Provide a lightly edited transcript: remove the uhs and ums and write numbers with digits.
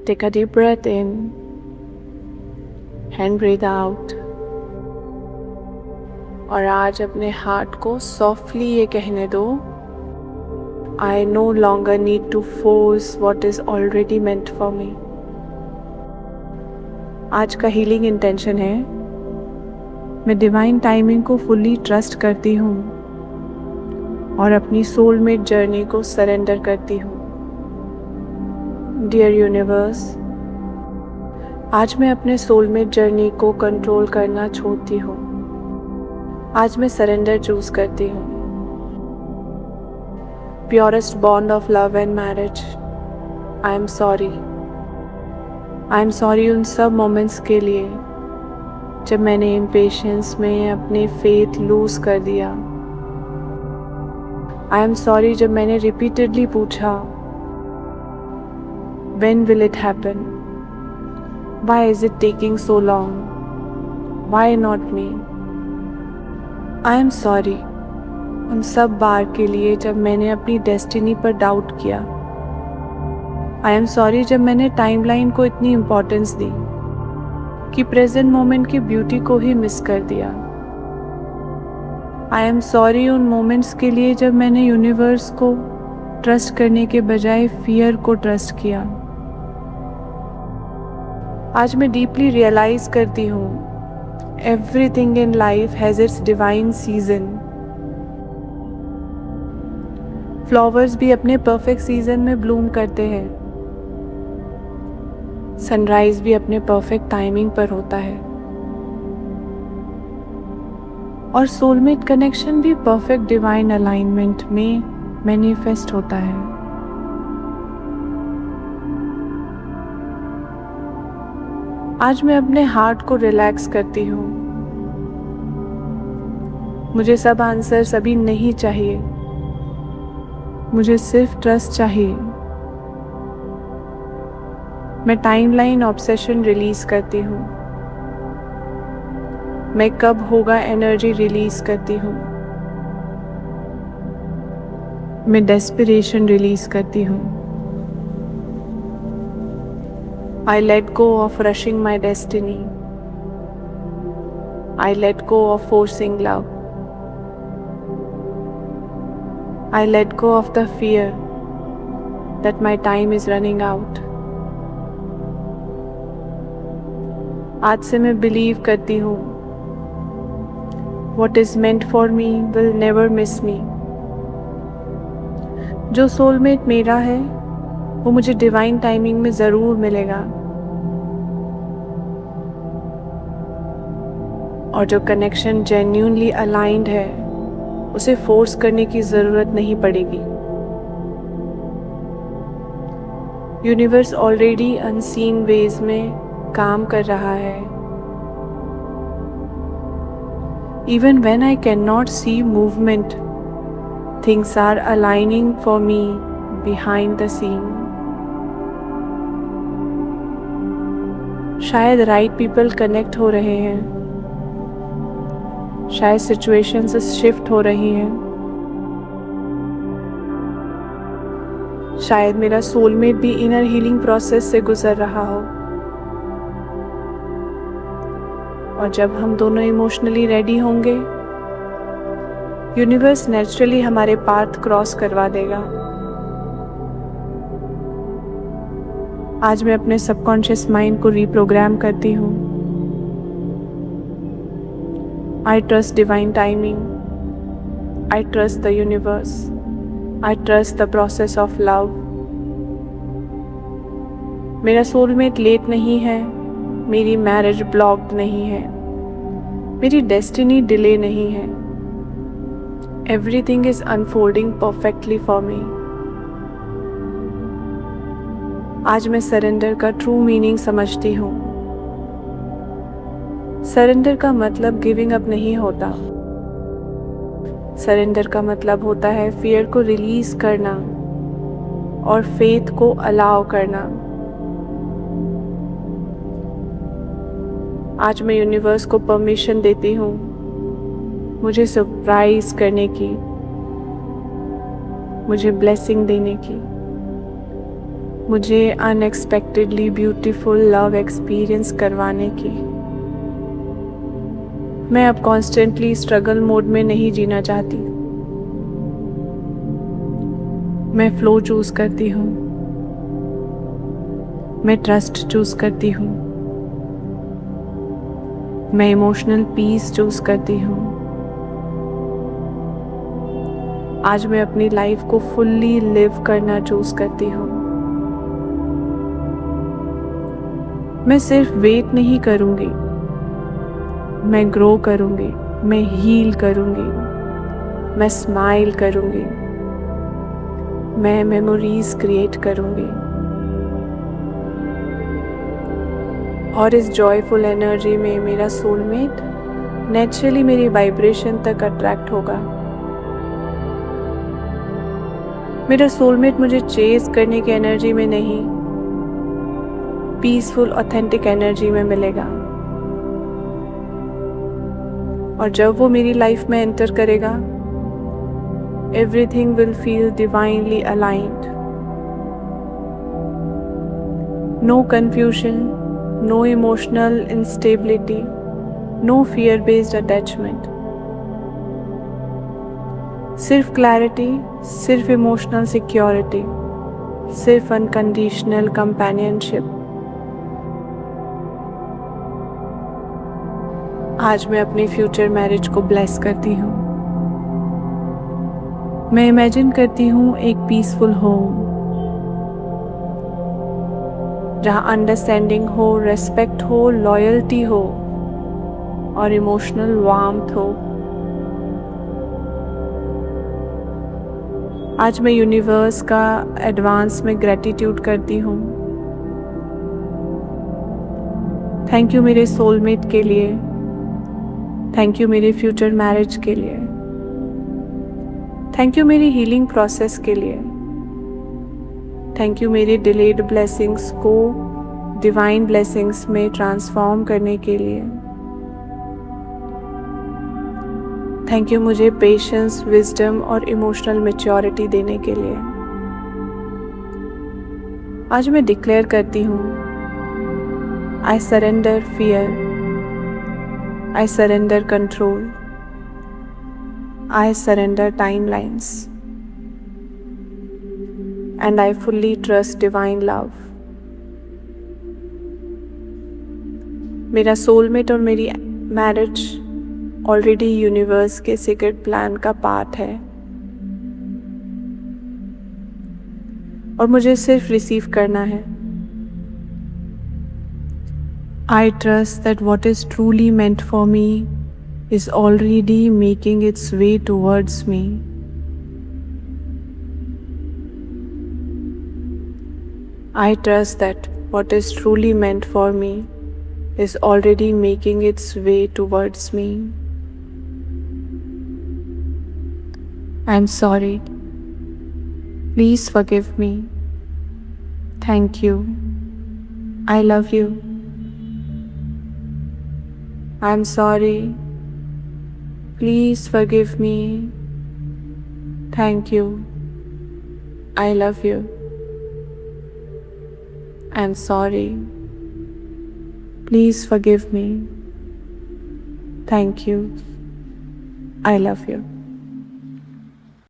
Take a deep breath in and breathe out. और आज अपने हार्ट को सॉफ्टली ये कहने दो, I no longer need to force what is already meant for me. आज का हीलिंग इंटेंशन है, मैं डिवाइन टाइमिंग को फुल्ली ट्रस्ट करती हूँ और अपनी सोलमेट जर्नी को सरेंडर करती हूँ। डियर यूनिवर्स, आज मैं अपने सोलमेट जर्नी को कंट्रोल करना छोड़ती हूँ। आज मैं सरेंडर चूज करती हूँ। Purest bond of love and marriage, I am sorry. I am sorry उन सब मोमेंट्स के लिए जब मैंने इम्पेशेंस में अपनी फेथ लूज कर दिया। आई एम सॉरी जब मैंने रिपीटेडली पूछा, when will it happen? Why is it taking so long? Why not me? I am sorry उन सब बार के लिए जब मैंने अपनी डेस्टिनी पर डाउट किया। I am sorry जब मैंने टाइमलाइन को इतनी इम्पोर्टेंस दी कि प्रेजेंट मोमेंट की ब्यूटी को ही मिस कर दिया। I am sorry उन मोमेंट्स के लिए जब मैंने यूनिवर्स को ट्रस्ट करने के बजाय फियर को ट्रस्ट किया। आज मैं डीपली रियलाइज करती हूँ, everything in life has its divine season. Flowers भी अपने परफेक्ट सीजन में ब्लूम करते हैं। सनराइज भी अपने परफेक्ट टाइमिंग पर होता है और सोलमेट कनेक्शन भी परफेक्ट डिवाइन अलाइनमेंट में मैनिफेस्ट होता है। आज मैं अपने हार्ट को रिलैक्स करती हूँ। मुझे सब आंसर्स अभी नहीं चाहिए, मुझे सिर्फ ट्रस्ट चाहिए। मैं टाइमलाइन ऑब्सेशन रिलीज करती हूँ। मैं कब होगा एनर्जी रिलीज करती हूँ। मैं डेस्परेशन रिलीज करती हूँ। I let go of rushing my destiny. I let go of forcing love. I let go of the fear that my time is running out. आज से मैं बिलीव करती हूँ, what is meant for me will never miss me. जो soulmate मेरा है वो मुझे डिवाइन टाइमिंग में ज़रूर मिलेगा और जो कनेक्शन जेन्युइनली अलाइंड है उसे फोर्स करने की ज़रूरत नहीं पड़ेगी। यूनिवर्स ऑलरेडी अनसीन वेज में काम कर रहा है। Even when I can not see movement, things are aligning for me behind the scene. शायद राइट पीपल कनेक्ट हो रहे हैं, शायद सिचुएशंस शिफ्ट हो रही हैं, शायद मेरा सोलमेट भी इनर हीलिंग प्रोसेस से गुजर रहा हो। और जब हम दोनों इमोशनली रेडी होंगे, यूनिवर्स नेचुरली हमारे पाथ क्रॉस करवा देगा। आज मैं अपने सबकॉन्शियस माइंड को रीप्रोग्राम करती हूँ। I trust divine timing, I trust the universe, I trust the process of love. मेरा सोलमेट लेट नहीं है, मेरी मैरिज ब्लॉक्ड नहीं है, मेरी डेस्टिनी डिले नहीं है। Everything is unfolding perfectly for me. आज मैं सरेंडर का ट्रू मीनिंग समझती हूँ। सरेंडर का मतलब गिविंग अप नहीं होता। सरेंडर का मतलब होता है फियर को रिलीज करना और फेथ को अलाउ करना। आज मैं यूनिवर्स को परमिशन देती हूँ मुझे सरप्राइज करने की, मुझे ब्लेसिंग देने की। मुझे अनएक्सपेक्टेडली ब्यूटीफुल लव एक्सपीरियंस करवाने की। मैं अब कॉन्स्टेंटली स्ट्रगल मोड में नहीं जीना चाहती। मैं फ्लो चूज करती हूँ। मैं ट्रस्ट चूज करती हूँ। मैं इमोशनल पीस चूज करती हूँ। आज मैं अपनी लाइफ को फुल्ली लिव करना चूज करती हूँ। मैं सिर्फ वेट नहीं करूँगी, मैं ग्रो करूँगी, मैं हील करूँगी, मैं स्माइल करूँगी, मैं मेमोरीज क्रिएट करूँगी और इस जॉयफुल एनर्जी में मेरा सोलमेट नेचुरली मेरी वाइब्रेशन तक अट्रैक्ट होगा। मेरा सोलमेट मुझे चेस करने की एनर्जी में नहीं, पीसफुल ऑथेंटिक एनर्जी में मिलेगा। और जब वो मेरी लाइफ में एंटर करेगा, everything will feel divinely aligned. No confusion, no emotional instability, no fear based attachment. सिर्फ क्लैरिटी, सिर्फ इमोशनल सिक्योरिटी, सिर्फ अनकंडीशनल कंपेनियनशिप। आज मैं अपनी फ्यूचर मैरिज को ब्लेस करती हूँ। मैं इमेजिन करती हूँ एक पीसफुल होम जहाँ अंडरस्टैंडिंग हो, रेस्पेक्ट हो, लॉयल्टी हो और इमोशनल वार्मथ हो। आज मैं यूनिवर्स का एडवांस में ग्रेटिट्यूड करती हूँ। थैंक यू मेरे सोलमेट के लिए, थैंक यू मेरे फ्यूचर मैरिज के लिए, थैंक यू मेरी हीलिंग प्रोसेस के लिए, थैंक यू मेरी डिलेड ब्लेसिंग्स को डिवाइन ब्लेसिंग्स में ट्रांसफॉर्म करने के लिए, थैंक यू मुझे पेशेंस, विजडम और इमोशनल मैच्योरिटी देने के लिए। आज मैं डिक्लेयर करती हूँ, I surrender fear, I surrender control. I surrender timelines. And I fully trust divine love. मेरा सोलमेट और मेरी मैरिज ऑलरेडी यूनिवर्स के सीक्रेट प्लान का पार्ट है और मुझे सिर्फ रिसीव करना है। I trust that what is truly meant for me is already making its way towards me. I trust that what is truly meant for me is already making its way towards me. I'm sorry. Please forgive me. Thank you. I love you. I'm sorry. Please forgive me. Thank you. I love you. I'm sorry. Please forgive me. Thank you. I love you.